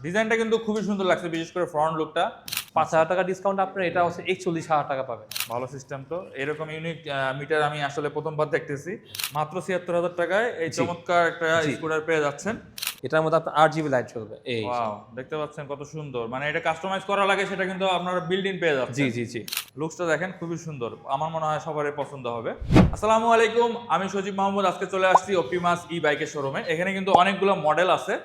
ডিজাইনটা কিন্তু খুবই সুন্দর লাগছে, বিশেষ করে ফ্রন্ট লুকটা। 5,000 টাকা ডিসকাউন্ট আপনার এটা হচ্ছে 41,000 টাকা পাবেন। ভালো সিস্টেম তো। এরকম ইউনিক মিটার আমি আসলে প্রথমবার দেখতেছি। মাত্র ৭৬,০০০ টাকায় এই চমৎকার একটা স্কুটার পেয়ে যাচ্ছেন। এটার মধ্যে আপনার RGB লাইট চলবে। এই ওয়াও, দেখতে পাচ্ছেন কত সুন্দর। মানে এটা কাস্টমাইজ করা লাগে, সেটা কিন্তু আপনারা বিল্ড ইন পেয়ে যাচ্ছেন। জি জি জি। লুকসটা দেখেন, খুবই সুন্দর। আমার মনে হয় সবারই পছন্দ হবে। আসসালামু আলাইকুম, আমি সজীব মাহমুদ। আজকে চলে আসছি অপটিমাস ই বাইকের শোরুমে। এখানে কিন্তু অনেকগুলো মডেল আছে।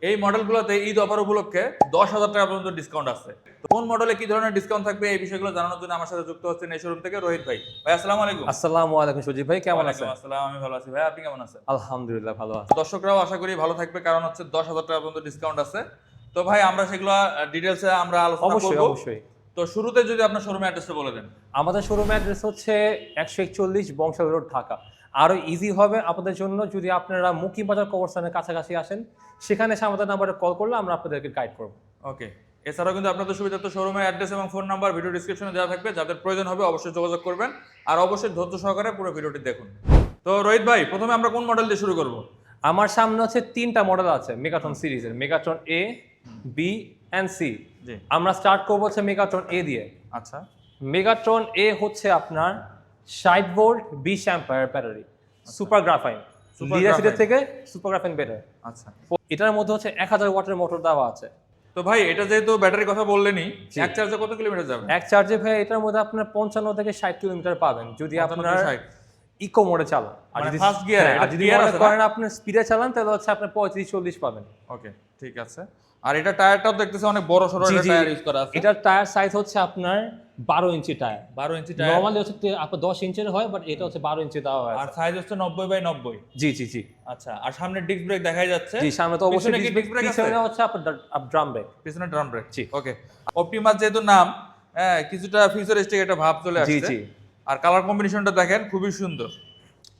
এই মডেলগুলোতে ঈদ অফার উপলক্ষে 10,000 টাকা পর্যন্ত ডিসকাউন্ট আছে। তো কোন মডেলে কি ধরনের ডিসকাউন্ট থাকবে এই বিষয়গুলো জানানোর জন্য আমার সাথে যুক্ত হচ্ছেন এই শোরুম থেকে রোহিত ভাই। ভাই আসসালামু আলাইকুম। আসসালামু আলাইকুম সজীব ভাই, কেমন আছেন? আসসালাম, আমি ভালো আছি। ভাই আপনি কেমন আছেন? আলহামদুলিল্লাহ ভালো আছি। দর্শকরাও আশা করি ভালো থাকবে, কারণ হচ্ছে 10,000 টাকা পর্যন্ত ডিসকাউন্ট আছে। তো ভাই আমরা সেগুলো ডিটেলসে আমরা আলোচনা অবশ্যই করব। অবশ্যই। তো শুরুতে যদি আপনার শোরুমের অ্যাড্রেসটা বলে দেন। আমাদের শোরুম অ্যাড্রেস হচ্ছে 141 বংশাল রোড, ঢাকা। আরো ইজি হবে আপনাদের জন্য যদি আপনারা মুকিম বাজার কবরস্থানের কাছাকাছি আসেন, সেখানে এসে আমাদের নাম্বারে কল করলে আমরা আপনাদেরকে গাইড করব। ওকে। এছাড়াও কিন্তু আপনাদের সুবিধার্থে শোরুমের অ্যাড্রেস এবং ফোন নাম্বার ভিডিও ডেসক্রিপশনে দেওয়া থাকবে। যাদের প্রয়োজন হবে অবশ্যই যোগাযোগ করবেন, আর অবশ্যই ধৈর্য সহকারে পুরো ভিডিওটি দেখুন। তো রোহিত ভাই, প্রথমে আমরা কোন মডেল দিয়ে শুরু করব? আমার সামনে হচ্ছে 3টা মডেল আছে মেগাট্রন সিরিজের, Megatron A, B and C। জি। আমরা স্টার্ট করব হচ্ছে মেগাট্রন A দিয়ে। আচ্ছা। মেগাট্রন A হচ্ছে আপনার 60 volt 20 ampere battery, super graphene. Leader থেকে সুপার গ্রাফাইন বেটার। আচ্ছা। এটার মধ্যে হচ্ছে 1000 ওয়াটের মোটর দেওয়া আছে। তো ভাই এটা যেহেতু ব্যাটারির কথা বললেনই, এক চার্জে কত কিলোমিটার যাবে? এক চার্জে ভাই এটার মধ্যে আপনার 55 থেকে 60 কিলোমিটার পাবেন যদি 55 আপনার থেকে 60 ইকো মোডে চালান। আর মানে যদি ফার্স্ট গিয়ারে, আর যদি মনে করেন আপনার স্পিডে চালান তাহলে হচ্ছে আপনার 35-40 পাবেন। ওকে, ঠিক আছে। আর এটা টায়ারটাও দেখতেছি অনেক বড় সরো একটা টায়ার ইউজ করা আছে। এটার টায়ার সাইজ হচ্ছে আপনার 12 ইঞ্চি টায়ার। 12 ইঞ্চি টায়ার। নরমালি হচ্ছে আপনার 10 ইঞ্চির হয়, বাট এটা হচ্ছে 12 ইঞ্চি দেওয়া হয়। আর সাইজ হচ্ছে 90/90। জি জি জি। আচ্ছা, আর সামনে ডিস্ক ব্রেক দেখাই যাচ্ছে। জি, সামনে তো অবশ্যই পিছনে কি ডিস্ক ব্রেক আছে? পিছনে হচ্ছে আপনার ড্রাম ব্রেক। পিছনে ড্রাম ব্রেক। জি। ওকে। অপটিমাস যেহেতু নাম, হ্যাঁ, কিছুটা ফিউচারিস্টিক একটা ভাব চলে জি আসছে। জি। আর কালার কম্বিনেশনটা দেখেন, খুবই সুন্দর।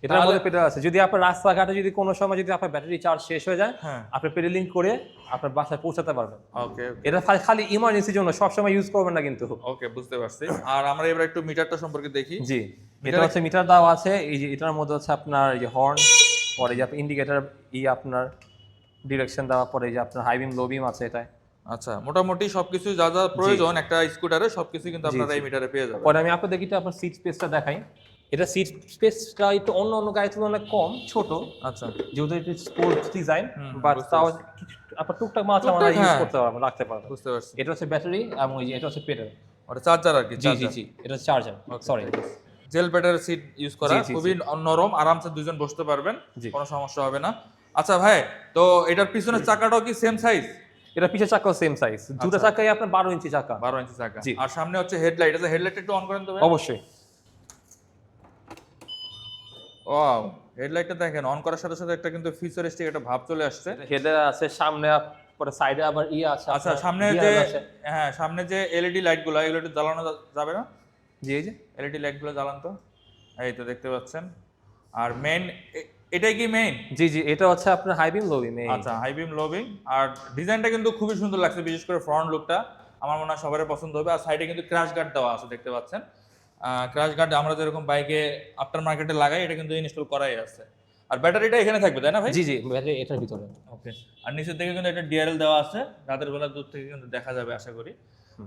এটার মধ্যে পেডাল আছে। যদি আপনার রাস্তাঘাটে যদি কোনো সময় যদি আপনার ব্যাটারি চার্জ শেষ হয়ে যায়, হ্যাঁ। আপনি পেডেলিং করে আপনার বাসায় পৌঁছাতে পারবেন। ওকে। এটা খালি ইমার্জেন্সির জন্য, সব সময় ইউজ করবেন না কিন্তু। ওকে, বুঝতে পারছি। আর আমরা এবার একটু মিটারটা সম্পর্কে দেখি। জি, এটা হচ্ছে মিটার দেওয়া আছে। এই যে এটার মধ্যে হচ্ছে আপনার এই যে হর্ন, পরে যে আপনার ইন্ডিকেটর, আপনার ডিরেকশন দেওয়া, পরে এই যে আপনার হাই বিম লো বিম আছে এটায়। আচ্ছা, মোটামুটি সবকিছু যা যা প্রয়োজন একটা স্কুটারে সবকিছু কিন্তু আপনারা এই মিটারে পেয়ে যাবেন। পরে আমি আপনাদের কিন্তু আপনার সিট স্পেসটা দেখাই। এটা সিট স্পেসটা একটু অন্য অন্য গাড়ির তুলনায় কম, ছোট। আচ্ছা। যেহেতু এটা স্পোর্টস ডিজাইন, বাট বুঝতে তাও পারছি। কিছু আপনার টুকটাক মাছ আমরা ইউজ করতে পারবো, রাখতে পারবো। বুঝতে পারছি। এটা হচ্ছে ব্যাটারি এবং এই যে এটা হচ্ছে পেডাল। ওটা চার্জার আর কি। জি জি জি, এটা হচ্ছে চার্জার। সরি, জেল প্যাডের সিট ইউজ করা, জি, জি, খুবই নরম, আরামসে দুজন বসতে পারবেন, জি। কোনো সমস্যা হবে না। আচ্ছা ভাই, তো এটার পিছনের চাকাটাও কি সেম সাইজ? এটা পিছের চাকাও সেম সাইজ, দুটো চাকাই আপনার 12 ইঞ্চি চাকা। 12 ইঞ্চি চাকা। জি। আর সামনে হচ্ছে হেডলাইট। আচ্ছা, হেডলাইটটা একটু অন করেন তো ভাই। অবশ্যই। ওয়াও, হেডলাইটটা দেখেন, অন করার সাথে সাথে একটা কিন্তু ফিউচারিস্টিক একটা ভাব চলে আসছে। হেডে আছে, সামনে পরে সাইডে আবার আছে। আচ্ছা, আপনার সামনে gear যে আছে। হ্যাঁ, সামনে যে এলইডি লাইটগুলো, এগুলো একটু জ্বালানো যাবে না? জি, এই যে এলইডি লাইটগুলো জ্বালান তো। এই তো দেখতে পাচ্ছেন। আর মেইন, এটাই কি মেইন? জি জি, এটা হচ্ছে আপনার হাই বিম লো বিম। আচ্ছা, হাই বিম লো বিম। আর ডিজাইনটা কিন্তু খুবই সুন্দর লাগছে, বিশেষ করে ফ্রন্ট লুকটা আমার মনে হয় সবারই পছন্দ হবে। আর সাইডে কিন্তু ক্র্যাশ গার্ড দেওয়া আছে, দেখতে পাচ্ছেন। ক্র্যাশ গার্ড আমরা যেরকম বাইকে আফটার মার্কেটে লাগাই, এটা কিন্তু ইনস্টল করাই আছে। আর ব্যাটারিটা এখানে থাকবে, তাই না ভাই? জি জি, ব্যাটারি এটার ভিতরে। ওকে। আর নিচের দিকে কিন্তু একটা ডিআরএল দেওয়া আছে, রাতের বেলা দূর থেকে কিন্তু দেখা যাবে আশা করি।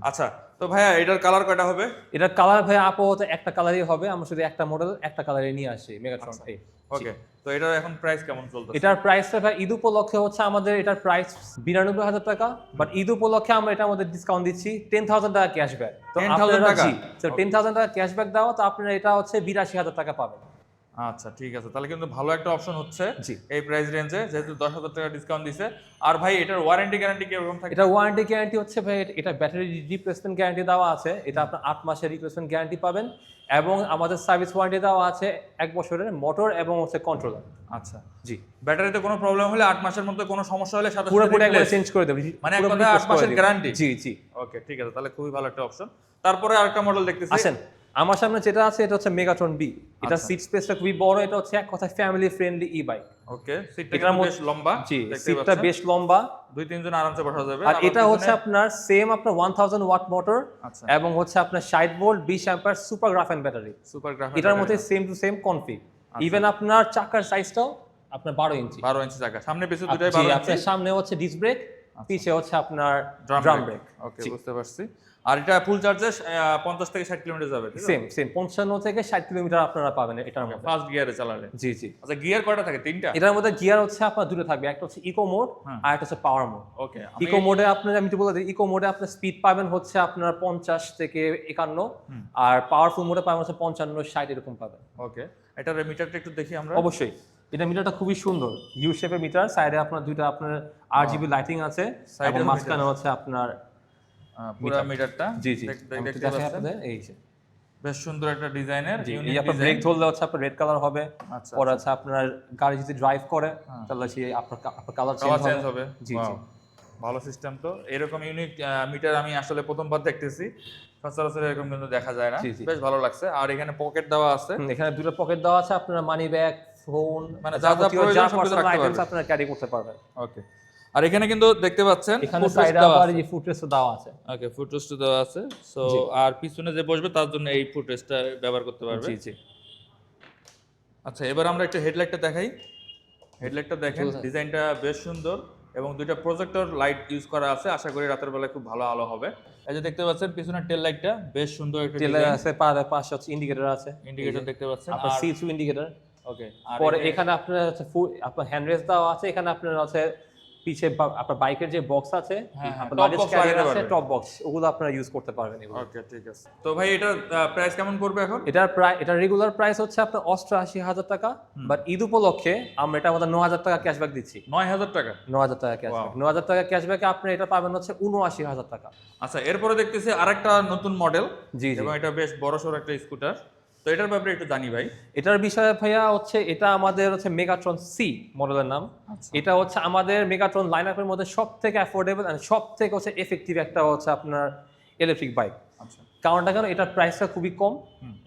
আচ্ছা, তো ভাইয়া এটার কালার কয়টা হবে? এটার কালার ভাই আপাতত একটা কালারই হবে। আমরা শুধু একটা মডেল একটা কালারে নিয়ে আসি, মেগাট্রন A। ওকে। তো এটার এখন প্রাইস কেমন চলতেছে? এটার প্রাইসটা ভাই ঈদ উপলক্ষে হচ্ছে আমাদের এটার প্রাইস 92,000 টাকা, বাট ঈদ উপলক্ষে আমরা এটার মধ্যে ডিসকাউন্ট দিচ্ছি 10,000 টাকা ক্যাশব্যাক। তো 10,000 টাকা? জি, তো 10,000 টাকা ক্যাশব্যাক দেওয়া, তো আপনারা এটা হচ্ছে 82,000 টাকা পাবেন। আচ্ছা, ঠিক আছে। তাহলে কিন্তু ভালো একটা অপশন হচ্ছে জি। এই প্রাইস রেঞ্জে, যেহেতু 10,000 টাকা ডিসকাউন্ট দিছে। আর ভাই এটার ওয়ারেন্টি গ্যারান্টি কিরকম থাকে? এটা ওয়ারেন্টি গ্যারান্টি হচ্ছে ভাই, এটা ব্যাটারি রিপ্লেসমেন্ট গ্যারান্টি দেওয়া আছে। এটা আপনার 8 মাসের রিপ্লেসমেন্ট গ্যারান্টি পাবেন, এবং আমাদের সার্ভিস ওয়ারেন্টি দেওয়া আছে 1 বছরের, মোটর এবং হচ্ছে কন্ট্রোলার। আচ্ছা। জি, ব্যাটারিতে কোনো প্রবলেম হলে 8 মাসের মধ্যে কোনো সমস্যা হলে সাথে পুরোপুরি একবার replace? চেঞ্জ করে দেব। মানে এক কথায় 8 মাসের গ্যারান্টি? জি জি। ওকে, ঠিক আছে। তাহলে খুবই ভালো একটা অপশন। তারপরে আরেকটা মডেল দেখতেছি। আসেন, আমার সামনে যেটা আছে এটা হচ্ছে মেগাট্রন B। এটা আচ্ছা। সিট স্পেসটা খুবই বড়। এটা হচ্ছে এক কথায় ফ্যামিলি ফ্রেন্ডলি ই বাইক। ওকে, সিটটা এটার বেশ লম্বা। জি, দেখতে সিটটা পাচ্ছেন। বেশ লম্বা। 2-3 জন আরামসে বসা যাবে। আর এটা হচ্ছে আপনার সেম আপনার 1000 ওয়াট মোটর, আচ্ছা। এবং হচ্ছে আপনার 60 volt 20 ampere super graphene battery. Super graphic. এটার মধ্যে same to same config. Even আপনার চাকার সাইজটাও আপনার 12 ইঞ্চি। 12 ইঞ্চি চাকা, সামনে পিছনে দুটোই জি, 12 ইঞ্চি। আপনার সামনে হচ্ছে ডিস্ক ব্রেক, পিছে হচ্ছে আপনার ড্রাম ব্রেক। ওকে, বুঝতে পারছি। আর এটা ফুল চার্জে 50 থেকে 60 কিলোমিটার যাবে, ঠিক আছে? সেম 55 থেকে 60 কিলোমিটার আপনারা পাবেন এটার মধ্যে। ফার্স্ট গিয়ারে চালালে। জি। আচ্ছা, গিয়ার কয়টা থাকে? 3টা? এটার মধ্যে গিয়ার হচ্ছে আপনার দুটো থাকবে, একটা হচ্ছে ইকো মোড আর একটা হচ্ছে পাওয়ার মোড। ওকে, ইকো মোডে আপনার, আমি তো বলে দিই, ইকো মোডে আপনার স্পিড পাবেন হচ্ছে আপনার 50 থেকে 51, আর পাওয়ারফুল মোডে পাবেন হচ্ছে 55 60 এরকম পাবেন। ওকে, এটার মিটারটা একটু দেখি আমরা। অবশ্যই এটা মিটারটা খুবই সুন্দর, ইউ শেপের মিটার। সাইডে আপনার দুইটা আপনার RGB লাইটিং আছে, এবং মাঝখানে হচ্ছে আপনার পুরো মিটারটা। জি দেখতে দেখাই পাচ্ছেন আপনাদের, এই যে বেশ সুন্দর একটা ডিজাইনের, এই ইউনিক আপনার ব্রেক ডিজাইন। ধরলে হচ্ছে আপনার রেড কালার হবে। আচ্ছা, পরে হচ্ছে আপনার গাড়ি যদি ড্রাইভ করে তাহলে সেই আপনার কালার চেঞ্জ হবে। জি। ভালো সিস্টেম তো। এরকম ইউনিক মিটার আমি আসলে প্রথমবার দেখতেছি, সচরাচর এরকম কিন্তু দেখা যায় না। বেশ ভালো লাগছে। আর এখানে পকেট দেওয়া আছে, এখানে দুটো পকেট দেওয়া আছে, আপনার মানি ব্যাগ, ফোন, মানে যা প্রয়োজন সব কিছু রাখতে পারবেন, আপনারা ক্যারি করতে পারবেন। ওকে, আর এখানে কিন্তু দেখতে পাচ্ছেন এখানে সাইডে আবার এই ফুটরেস্ট দেওয়া আছে। ওকে, ফুটরেস্ট দেওয়া আছে। সো আর পিছনে যে বসবে তার জন্য এই ফুটরেস্টটা ব্যবহার করতে পারবে। জি। আচ্ছা, এবার আমরা একটু হেডলাইটটা দেখাই। হেডলাইটটা দেখেন, ডিজাইনটা বেশ সুন্দর এবং দুইটা প্রজেক্টর লাইট ইউজ করা আছে। আশা করি রাতের বেলা খুব ভালো আলো হবে। এই যে দেখতে পাচ্ছেন পিছনের টেল লাইটটা বেশ সুন্দর একটা টেল লাইট আছে, পাশে হচ্ছে ইন্ডিকেটর আছে, ইন্ডিকেটর দেখতে পাচ্ছেন, আপনার আর C2 ইন্ডিকেটর। ওকে, পরে এখানে আপনার হচ্ছে আপনার হ্যান্ড রেস্ট দেওয়া আছে। এখানে আপনার আছে পিছে আপনার বাইকের যে বক্স আছে, আপনার লাগেজ ক্যারিয়ার আছে, টপ বক্স, ওগুলো আপনারা ইউজ করতে পারবেন এগুলো। ওকে, ঠিক আছে। তো ভাই এটার প্রাইস কেমন পড়বে এখন? এটার রেগুলার প্রাইস হচ্ছে আপনার 88,000 টাকা, বাট ঈদ উপলক্ষে আমরা এটা আমাদের 9,000 টাকা ক্যাশব্যাক দিচ্ছি। 9,000 টাকা? 9,000 টাকা ক্যাশব্যাক। 9,000 টাকা ক্যাশব্যাকে আপনি এটা পাবেন হচ্ছে 79,000 টাকা। আচ্ছা, এরপরে দেখতেছি আরেকটা নতুন মডেল, জি। এবং এটা বেশ বড়সড় একটা স্কুটার। তো এটার ব্যাপারে একটু জানি ভাই। এটার বিষয়ে ভাইয়া হচ্ছে, এটা আমাদের হচ্ছে মেগাট্রন সি মডেলের নাম। এটা হচ্ছে আমাদের মেগাট্রন লাইনআপের মধ্যে সবথেকে অ্যাফোর্ডেবল এন্ড সবথেকে হচ্ছে এফেক্টিভ একটা হচ্ছে আপনার ইলেকট্রিক বাইক। আচ্ছা, কারণটা কেন, এটার প্রাইসটা খুবই কম,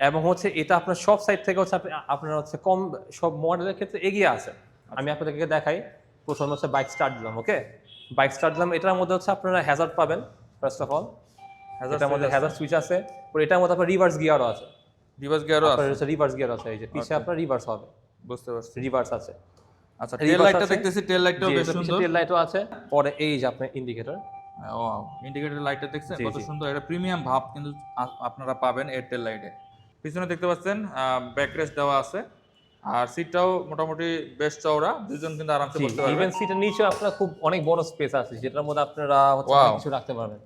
এবং হচ্ছে এটা আপনার সব সাইড থেকে হচ্ছে আপনার হচ্ছে কম, সব মডেলের ক্ষেত্রে এগিয়ে আছে। আমি আপনাদেরকে দেখাই। প্রথম হচ্ছে বাইক স্টার্ট দিলাম। ওকে, বাইক স্টার্ট দিলাম। এটার মধ্যে হচ্ছে আপনারা হ্যাজার্ড পাবেন ফার্স্ট অফ অল। এটার মধ্যে হ্যাজার্ড সুইচ আছে। পরে এটার মধ্যে আপনার রিভার্স গিয়ারও আছে। রিভার্স গিয়ারও আছে? রিভার্স গিয়ার আছে, এই যে পিছে আপনার রিভার্স হবে। বুঝতে পারছি, রিভার্স আছে। আচ্ছা, টেল লাইটটা দেখতেছি, টেল লাইটটাও বেশ সুন্দর। টেল লাইটও আছে। পরে এই যে আপনার ইন্ডিকেটর, ওয়াও, ইন্ডিকেটর লাইটটা দেখছেন কত সুন্দর। এটা প্রিমিয়াম ভাব কিন্তু আপনারা পাবেন এর টেল লাইটে। পিছনে দেখতে পাচ্ছেন ব্যাক রেস্ট দেওয়া আছে, আর সিটটাও মোটামুটি বেশ চওড়া, দুজন কিন্তু আরামসে বসতে পারবেন। ইভেন সিটের নিচে আপনার খুব অনেক বড় স্পেস আছে, যেটার মধ্যে আপনারা হচ্ছে অনেক কিছু রাখতে পারবেন।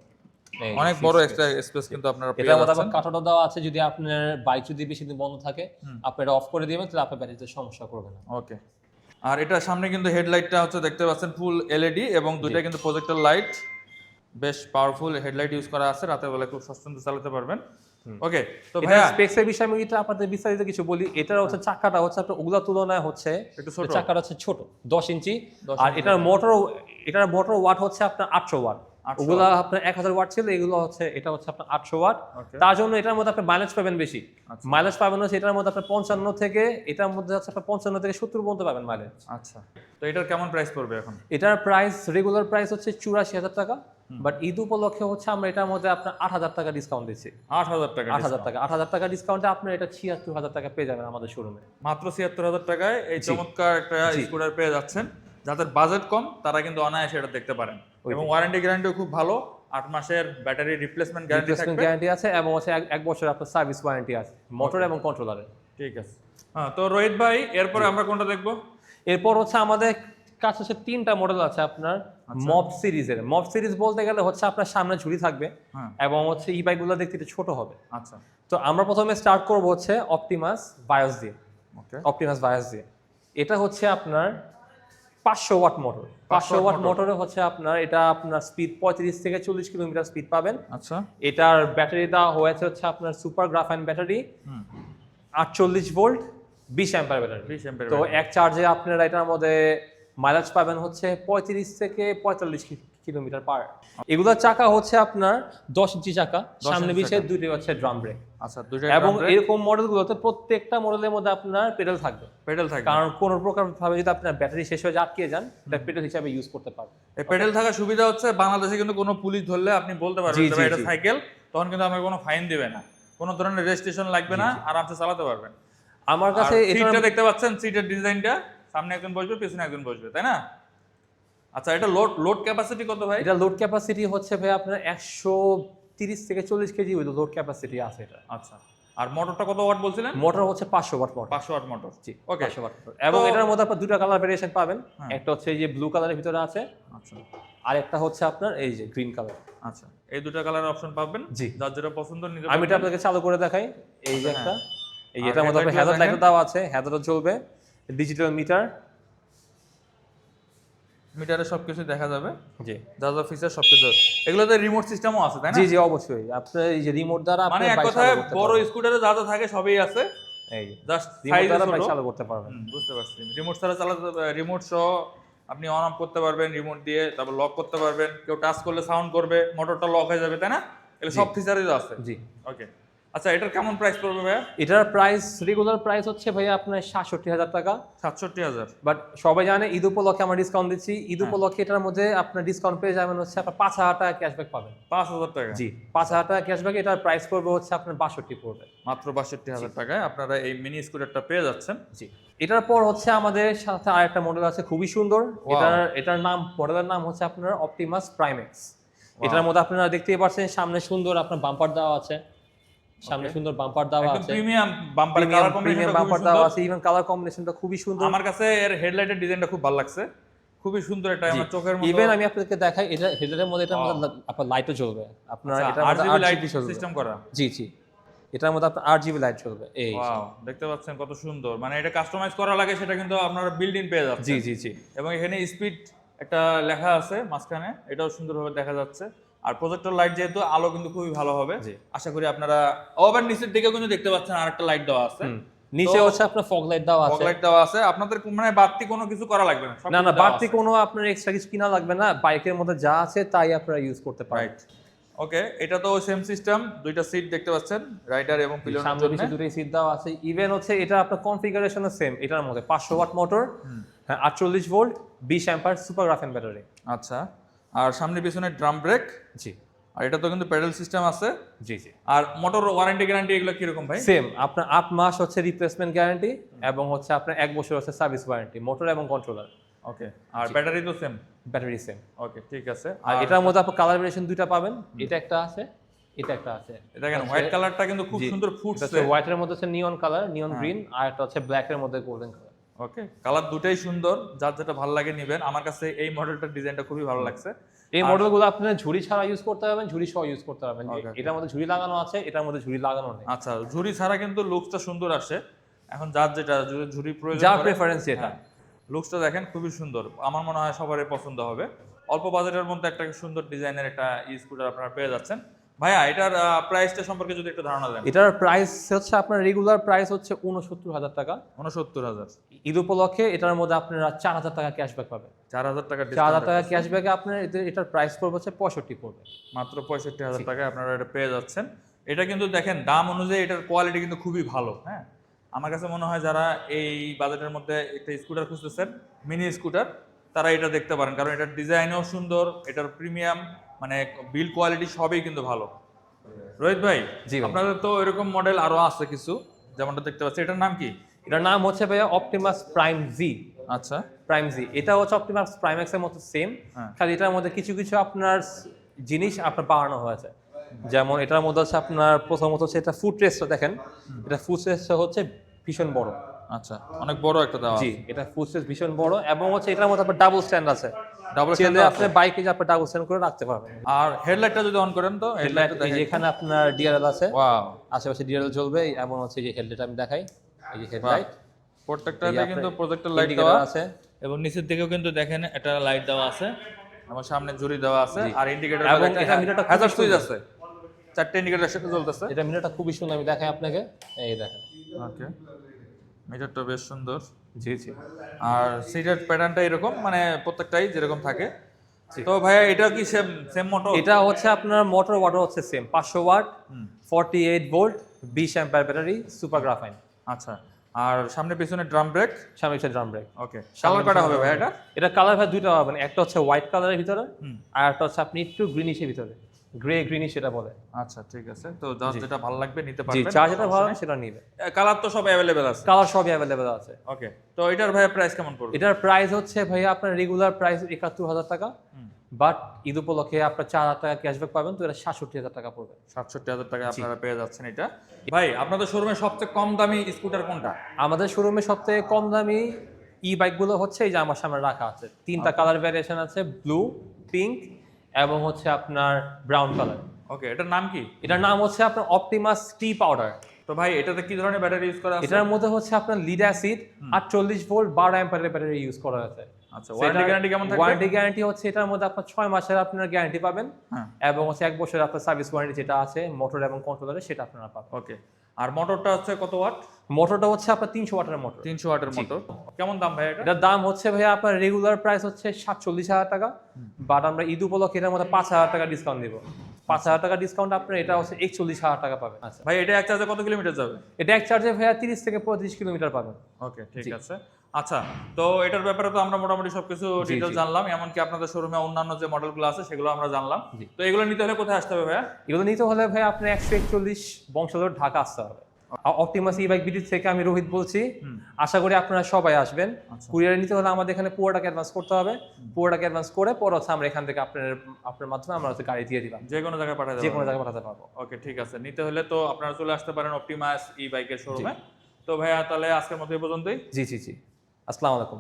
অনেক বড় এক্সট্রা স্পেস কিন্তু আপনারা পেয়ে এটার মধ্যে যাচ্ছেন। আবার কাটানো দেওয়া আছে, যদি আপনার বাইক যদি বেশি দিন বন্ধ থাকে আপনি এটা অফ করে দিবেন, তাহলে আপনার ব্যাটারিতে সমস্যা করবে না। ওকে, আর এটা সামনে কিন্তু হেডলাইটটা হচ্ছে দেখতে পাচ্ছেন ফুল এলইডি, এবং দুইটা কিন্তু প্রজেক্টর লাইট, বেশ পাওয়ারফুল হেডলাইট ইউজ করা আছে। রাতের বেলা খুব স্বচ্ছন্দে চালাতে পারবেন। ওকে, তো এটা ভাইয়া স্পেক্সের বিষয়ে আমি এটা আপনাদের বিস্তারিত কিছু বলি। এটার হচ্ছে চাকাটা হচ্ছে আপনার ওগুলা তুলনায় হচ্ছে একটু ছোট। চাকাটা হচ্ছে ছোট, 10 ইঞ্চি। আর এটার মোটর ওয়াট হচ্ছে আপনার 800 ওয়াট। ওগুলা আপনার 1000 ওয়াট ছিল, এগুলো হচ্ছে, এটা হচ্ছে আপনার 800 ওয়াট। তার জন্য এটার মধ্যে আপনি মাইলেজ পাবেন বেশি। মাইলেজ পাবেন হচ্ছে এটার মধ্যে আপনার 55 থেকে, এটার মধ্যে হচ্ছে আপনার 55 থেকে 70 পর্যন্ত পাবেন মাইলেজ। আচ্ছা, তো এটার কেমন প্রাইস পড়বে এখন? এটার প্রাইস রেগুলার প্রাইস হচ্ছে 84,000 টাকা, বাট ঈদ উপলক্ষে হচ্ছে আমরা এটার মধ্যে আপনার 8,000 টাকা ডিসকাউন্ট দিচ্ছি। 8,000 টাকা? 8,000 টাকা ডিসকাউন্টে আপনার এটা 76,000 টাকা পেয়ে যাবেন আমাদের শোরুমে। মাত্র 76,000 টাকায় এই চমৎকার একটা স্কুটার পেয়ে যাচ্ছেন। যাদের বাজেট কম তারা কিন্তু অনায়াসে এটা দেখতে পারেন, এবং ওয়ারেন্টি গ্যারান্টিও খুব ভালো। 8 মাসের ব্যাটারি রিপ্লেসমেন্ট গ্যারান্টি আছে, এবং হচ্ছে 1 বছর আপনার সার্ভিস ওয়ারেন্টি আছে মোটর এবং কন্ট্রোলারের। ঠিক আছে। হ্যাঁ, তো রোহিত ভাই এরপরে আমরা কোনটা দেখবো? এরপর হচ্ছে আমাদের কাছে হচ্ছে 3টা মডেল আছে আপনার মব সিরিজের। মব সিরিজ বলতে গেলে হচ্ছে আপনার সামনে ঝুড়ি থাকবে, এবং হচ্ছে এই বাইকগুলো দেখতে একটু ছোট হবে। আচ্ছা, তো আমরা প্রথমে স্টার্ট করব হচ্ছে অপটিমাস বায়োস দিয়ে। অপটিমাস বায়োস দিয়ে এটা হচ্ছে আপনার 500 ওয়াট মোটর। 500 ওয়াট মোটরে হচ্ছে আপনার এটা আপনার স্পিড 35 থেকে 40 কিলোমিটার স্পিড পাবেন। আচ্ছা, এটার ব্যাটারি দেওয়া হয়েছে হচ্ছে আপনার super graphene battery, 48 volt, 20 ampere battery. তো এক চার্জে আপনারা এটার মধ্যে মাইলেজ পাবেন হচ্ছে 35 থেকে 45 কিলোমিটার পার। এগুলোর চাকা হচ্ছে আপনার 10 ইঞ্চি চাকা, সামনে পিছে দুটোই হচ্ছে ড্রাম ব্রেক। আচ্ছা, দুটো। এবং এরকম মডেলগুলোতে প্রত্যেকটা মডেলের মধ্যে আপনার পেডাল থাকবে। কারণ কোন প্রকার ভাবে যদি আপনার ব্যাটারি শেষ হয়ে আটকে যান, এটা পেডাল হিসাবে ইউজ করতে পারবেন। এই পেডাল থাকার সুবিধা হচ্ছে বাংলাদেশে কিন্তু কোনো পুলিশ ধরলে আপনি বলতে পারবেন যে এটা সাইকেল, তখন কিন্তু আমাকে কোনো ফাইন দিবে না, কোনো ধরনের রেজিস্ট্রেশন লাগবে না, আরামসে চালাতে পারবেন। আমার কাছে সিটটা দেখতে পাচ্ছেন, সিটের ডিজাইনটা, সামনে একজন বসবে, পিছনে একজন বসবে, তাই না? আচ্ছা, এটা লোড ক্যাপাসিটি কত ভাই? এটা লোড ক্যাপাসিটি হচ্ছে ভাই আপনার 130 থেকে 40 কেজি লোড ক্যাপাসিটি আছে এটা। আচ্ছা, আর মোটরটা কত ওয়াট বলছিলেন? মোটর হচ্ছে 500 ওয়াট মোটর। 500 watt motor. জি, ওকে। 500 watt motor. এবং এটার মধ্যে আপনার দুটো কালার ভেরিয়েশন পাবেন। হ্যাঁ। একটা হচ্ছে এই যে ব্লু কালারের ভিতরে আছে, আচ্ছা আর একটা হচ্ছে আপনার এই যে গ্রিন কালার। আচ্ছা, এই দুটো কালারের অপশন পাবেন। জি। যার যেটা পছন্দ নিতে আমি এটা পারবেন। আপনাকে চালু করে দেখাই। এই যে হ্যাঁ। একটা, এই আর এটার মধ্যে আপনার headlight হেডলাইট দেখেন। দেওয়া আছে, হেডলাইটও চলবে, ডিজিটাল মিটার। মিটারে সবকিছু দেখা যাবে, জি যা যা ফিচার সবকিছু। এগুলোতে রিমোট সিস্টেমও আছে, তাই না? জি জি অবশ্যই। আপনার এই যে রিমোট দ্বারা মানে আপনি এক বাইক কথায় চালু করতে বড় পারবেন। স্কুটারে যা যা থাকে সবই আছে, এই জাস্ট রিমোট সাইজে দ্বারা ছোট। বাইক চালু করতে পারবেন। বুঝতে পারছি। রিমোট ছাড়া চালাতে, রিমোট সহ আপনি অন অফ করতে পারবেন রিমোট দিয়ে, তারপর লক করতে পারবেন, কেউ টাচ করলে সাউন্ড করবে, মোটরটা লক হয়ে যাবে, তাই না? এগুলো সব ফিচারই আছে। জি। ওকে। আচ্ছা, এটার কেমন প্রাইস পড়বে ভাইয়া? এটার প্রাইস রেগুলার প্রাইস হচ্ছে ভাইয়া আপনার 67,000 টাকা। 67,000। বাট সবাই জানে ঈদ উপলক্ষে আমরা ডিসকাউন্ট দিচ্ছি। ঈদ উপলক্ষে এটার মধ্যে আপনার ডিসকাউন্ট পেয়ে যাবেন হচ্ছে আপনার 5,000 টাকা ক্যাশব্যাক পাবেন। 5,000 টাকা। জি, 5,000 টাকা ক্যাশব্যাক। এটার প্রাইস পড়বে হচ্ছে আপনার 62 পড়বে। মাত্র 62,000 টাকায় আপনারা এই মিনি স্কুটারটা পেয়ে যাচ্ছেন। জি। এটার পর হচ্ছে আমাদের সাথে আরেকটা মডেল আছে খুবই সুন্দর। এটার নাম, মডেলের নাম হচ্ছে আপনার অপটিমাস প্রাইম এক্স। এটার মধ্যে আপনারা দেখতেই পাচ্ছেন সামনে সুন্দর আপনার বাম্পার দেওয়া আছে, সামনে সুন্দর বাম্পার দেওয়া একদম আছে, প্রিমিয়াম বাম্পার, কালার প্রিমিয়াম কম্বিনেশনটা খুবই বাম্পার দেওয়া সুন্দর। আছে, ইভেন কালার কম্বিনেশনটা খুবই সুন্দর। আমার কাছে এর হেডলাইটের ডিজাইনটা খুব ভালো লাগছে, খুবই সুন্দর। এটা আমার চোখের মতো। ইভেন আমি আপনাদেরকে দেখাই, এটা হেডলাইটের মধ্যে এটার মধ্যে আপনার লাইটও জ্বলবে। আপনার এটার মধ্যে RGB লাইট RGB জ্বলবে। সিস্টেম করা। জি জি, এটার মধ্যে আপনার RGB লাইট জ্বলবে। এই ওয়াও, দেখতে পাচ্ছেন কত সুন্দর। মানে এটা কাস্টমাইজ করা লাগে সেটা কিন্তু আপনারা বিল্ড ইন পেয়ে যাচ্ছেন। জি জি জি। এবং এখানে স্পিড একটা লেখা আছে মাঝখানে, এটাও সুন্দরভাবে দেখা যাচ্ছে। আর প্রজেক্টর লাইট যেহেতু, আলো কিন্তু খুবই ভালো হবে। জি। আশা করি আপনারা ওভার নিচের দিকেও কিন্তু দেখতে পাচ্ছেন আরেকটা লাইট দেওয়া আছে। নিচে হচ্ছে আপনার ফগ লাইট দেওয়া ফগ আছে। লাইট দেওয়া আছে। আপনাদের মানে বাড়তি কোনো কিছু করা লাগবে না, সব না না, কিছু দেওয়া বাড়তি আছে। কোনো আপনার এক্সট্রা কিছু কিনা লাগবে না। বাইকের মধ্যে যা আছে তাই আপনারা ইউজ করতে পারেন। রাইট। ওকে, এটা তো সেম সিস্টেম, দুইটা সিট দেখতে পাচ্ছেন, রাইডার এবং পিলিয়নের সামনে জন্য। পিছনে দুটোই সিট দেওয়া আছে। ইভেন হচ্ছে এটা আপনার কনফিগারেশনও সেম। এটার মধ্যে 500 watt motor, 48 volt, 20 অ্যাম্পার super গ্রাফেন battery. আচ্ছা, আর সামনে পিছনে ড্রাম ব্রেক। জি আর এটা তো কিন্তু প্যাডেল সিস্টেম আছে। জি জি। আর মোটর ওয়ারেন্টি গ্যারান্টি এগুলো কিরকম ভাই? সেম, আপনার 8 মাস হচ্ছে রিপ্লেসমেন্ট গ্যারান্টি এবং হচ্ছে আপনার 1 বছর হচ্ছে সার্ভিস ওয়ারেন্টি, মোটর এবং কন্ট্রোলার। ওকে, আর ব্যাটারি তো সেম। Battery same. ওকে, ঠিক আছে। আর এটার মধ্যে আপনার কালার ভেরিয়েশন দুইটা পাবেন। এটা একটা আছে, এটা একটা আছে। এটা কেন হোয়াইট কালারটা কিন্তু খুব সুন্দর ফুটছে। হোয়াইটের মধ্যে হচ্ছে নিয়ন কালার, নিয়ন গ্রিন, আর একটা হচ্ছে ব্ল্যাক এর মধ্যে গোল্ডেন কালার। ওকে, কালার দুটাই সুন্দর, যার যেটা ভালো লাগে নেবেন। আমার কাছে এই মডেলটার ডিজাইনটা খুবই ভালো লাগছে। এই মডেলগুলো আপনারা ঝুড়ি ছাড়া ইউজ করতে পারবেন, ঝুড়ি সহ ইউজ করতে পারবেন। Okay. এটার মধ্যে ঝুড়ি লাগানো আছে, এটার মধ্যে ঝুড়ি লাগানো নেই। আচ্ছা, ঝুড়ি ছাড়া কিন্তু লুকসটা সুন্দর আসে। এখন যার যেটা ঝুড়ি প্রয়োজন, যা প্রেফারেন্স এটা। লুকসটা দেখেন খুবই সুন্দর। আমার মনে হয় সবারই পছন্দ হবে। অল্প বাজেটের মধ্যে একটা সুন্দর ডিজাইনের একটা স্কুটার আপনারা পেয়ে যাচ্ছেন। ভাইয়া, এটার প্রাইসটা সম্পর্কে যদি একটু ধারণা দেন। এটার প্রাইস হচ্ছে আপনার রেগুলার প্রাইস হচ্ছে 69,000 টাকা। 69,000। ঈদ উপলক্ষে এটার মধ্যে আপনারা 4,000 টাকা ক্যাশব্যাক পাবেন। 4,000 টাকা 4,000 টাকা ক্যাশব্যাকে আপনার এটার প্রাইস পড়বে হচ্ছে 65 পড়বে। মাত্র 65,000 টাকায় আপনারা এটা পেয়ে যাচ্ছেন। এটা কিন্তু দেখেন দাম অনুযায়ী এটার কোয়ালিটি কিন্তু খুবই ভালো। হ্যাঁ, আমার কাছে মনে হয় যারা এই বাজেটের মধ্যে একটা স্কুটার খুঁজতেছেন, মিনি স্কুটার, তারা এটা দেখতে পারেন। কারণ এটার ডিজাইনও সুন্দর, এটার প্রিমিয়াম মানে বিল্ড কোয়ালিটি সবই কিন্তু ভালো। রোহিত ভাই, জি ভাই। আপনাদের তো এরকম মডেল আরো আছে কিছু, যেমনটা দেখতে পাচ্ছি। এটার নাম কি? এটার নাম হচ্ছে ভাইয়া অপটিমাস প্রাইম জি। আচ্ছা, প্রাইম জি, এটা হচ্ছে অপটিমাস প্রাইম এক্স এর মতো সেম। হ্যাঁ। খালি এটার মধ্যে কিছু কিছু আপনার জিনিস আপনার বাড়ানো হয়েছে। যেমন এটার মধ্যে হচ্ছে আপনার প্রথমত হচ্ছে এটা ফুট রেস্টটা দেখেন। এটা ফুট রেস্টটা হচ্ছে ভীষণ বড়। আচ্ছা, অনেক বড় একটা দেওয়া জি, আছে। এটা ফুট রেস্ট ভীষণ বড় এবং হচ্ছে এটার মধ্যে আপনার ডাবল স্ট্যান্ড আছে। ডাবল চাইলে আপনি বাইকে যে আপনি ডাবল স্ট্যান্ড করে রাখতে পারবেন। আর হেডলাইটটা যদি অন করেন তো হেডলাইট এই যে এখানে আপনার ডিআরএল আছে, ওয়াও, আশেপাশে ডিআরএল জ্বলবে এবং হচ্ছে যে হেডলাইট আমি দেখাই, এই যে হেডলাইট, প্রত্যেকটাতে কিন্তু প্রজেক্টর লাইট দেওয়া ইন্ডিকেটর আছে এবং নিচের দিকেও কিন্তু দেখেন একটা লাইট দেওয়া আছে এবং সামনে জুড়ি দেওয়া আছে। আর ইন্ডিকেটর এবং এটা মিটারটা খুবই হ্যাজার্ড সুইচ সুন্দর। আছে, চারটে ইন্ডিকেটর একসাথে জ্বলতেছে। এটা মিটারটা খুবই সুন্দর, আমি দেখাই আপনাকে, এই দেখেন। ওকে, মিটারটা বেশ সুন্দর। জি জি। আর সিটের প্যাটার্নটা এরকম, মানে প্রত্যেকটাই যেরকম থাকে। তো ভাইয়া, এটা কি সেম সেম মোটর? এটা হচ্ছে আপনার মোটর ওয়াটার হচ্ছে same 500 watt, 48 volt, 20 ampere battery, super graphene. আচ্ছা, আর সামনে পিছনে ড্রাম ব্রেক। সামনে হচ্ছে ড্রাম ব্রেক। ওকে, কালার কটা হবে ভাই এটা? এটা কালার ভাই দুইটা পাবেন, একটা হচ্ছে হোয়াইট কালারের ভিতরে আর একটা হচ্ছে আপনি একটু গ্রিনিশের ভিতরে। গ্রে গ্রিনিশ সেটা বলে। আচ্ছা ঠিক আছে, তো যার যেটা ভালো লাগবে নিতে জি, পারবেন। যার যেটা ভালো লাগে সেটা নিবে। কালার তো সব অ্যাভেলেবেল আছে। কালার সবই অ্যাভেলেবেল আছে। ওকে, তো এটার ভাইয়া প্রাইস কেমন পড়বে? এটার প্রাইস হচ্ছে ভাইয়া আপনার রেগুলার প্রাইস ৭১,০০০ টাকা, বাট ঈদ উপলক্ষে আপনার ৪,০০০ টাকা ক্যাশব্যাক পাবেন, তো এটা ৬৭,০০০ টাকা পড়বে। ৬৭,০০০ টাকা আপনারা পেয়ে যাচ্ছেন এটা। ভাই আপনাদের শোরুমে সবচেয়ে কম দামি স্কুটার কোনটা? আমাদের শোরুমে সবথেকে কম দামি ই বাইকগুলো হচ্ছে এই যে আমার সামনে রাখা আছে। 3টা কালার ভ্যারিয়েশন আছে, ব্লু, পিঙ্ক এবং হচ্ছে আপনার ব্রাউন কালার। ওকে, এটার নাম কি? এটার নাম হচ্ছে আপনার অপটিমাস টি পাউডার। তো ভাই এটাতে কি ধরনের ব্যাটারি ইউজ করা আছে? এটার মধ্যে হচ্ছে আপনার লিড অ্যাসিড 48 ভোল্ট 12 অ্যাম্পিয়ারের ব্যাটারি ইউজ করা আছে। আচ্ছা, ওয়ারেন্টি গ্যারান্টি কেমন থাকবে? ওয়ারেন্টি গ্যারান্টি হচ্ছে এটার মধ্যে আপনার 6 মাসের আপনার গ্যারান্টি পাবেন, হ্যাঁ। এবং হচ্ছে 1 বছরের আপনার সার্ভিস ওয়ারেন্টি যেটা আছে মোটর এবং কন্ট্রোলারে সেটা আপনারা পাবেন। ওকে, আর মোটরটা হচ্ছে কত ওয়াট? মোটরটা হচ্ছে আপনার 300 ওয়াটের মোটর। 300 ওয়াটের মোটর। কেমন দাম ভাই এটা? এটার দাম হচ্ছে ভাইয়া আপনার রেগুলার প্রাইস হচ্ছে 47,০০০ টাকা, বাট আমরা ঈদ উপলক্ষে এটার মধ্যে 5,০০০ টাকা ডিসকাউন্ট দিব। 5,০০০ টাকা ডিসকাউন্ট আপনার এটা হচ্ছে 41,০০০ টাকা পাবেন। আচ্ছা ভাই এটা এক চার্জে কত কিলোমিটার যাবে? এটা এক চার্জে ভাইয়া 30 থেকে 35 কিলোমিটার পাবেন। ওকে ঠিক আছে। আচ্ছা, তো এটার ব্যাপারে তো আমরা মোটামুটি সবকিছু ডিটেইলস জানলাম, এমনকি আপনাদের শোরুমে অন্যান্য যে মডেলগুলো আছে সেগুলো আমরা জানলাম। তো এগুলো নিতে হলে কোথায় আসতে হবে ভাইয়া? এগুলো নিতে হলে ভাই আপনার 141 বংশধর ঢাকা আসতে হবে। অপটিমাস ই বাইক বিডি থেকে আমি রোহিত বলছি। আশা করি আপনারা সবাই আসবেন। কুরিয়ারে নিতে হলে আমাদের এখানে পুরো টাকা অ্যাডভান্স করতে হবে। পুরো টাকা অ্যাডভান্স করে পরে হচ্ছে আমরা এখান থেকে আপনার মাধ্যমে আমরা হচ্ছে গাড়ি দিয়ে দিলাম, যে কোনো জায়গায় পাঠাতে যে কোনো জায়গায় পাঠাতে পারবো। ওকে ঠিক আছে, নিতে হলে তো আপনারা চলে আসতে পারেন অপটিমাস ই বাইকের শোরুমে। তো ভাইয়া তাহলে আজকের মতো এই পর্যন্তই। জি জি জি, আসসালামু আলাইকুম।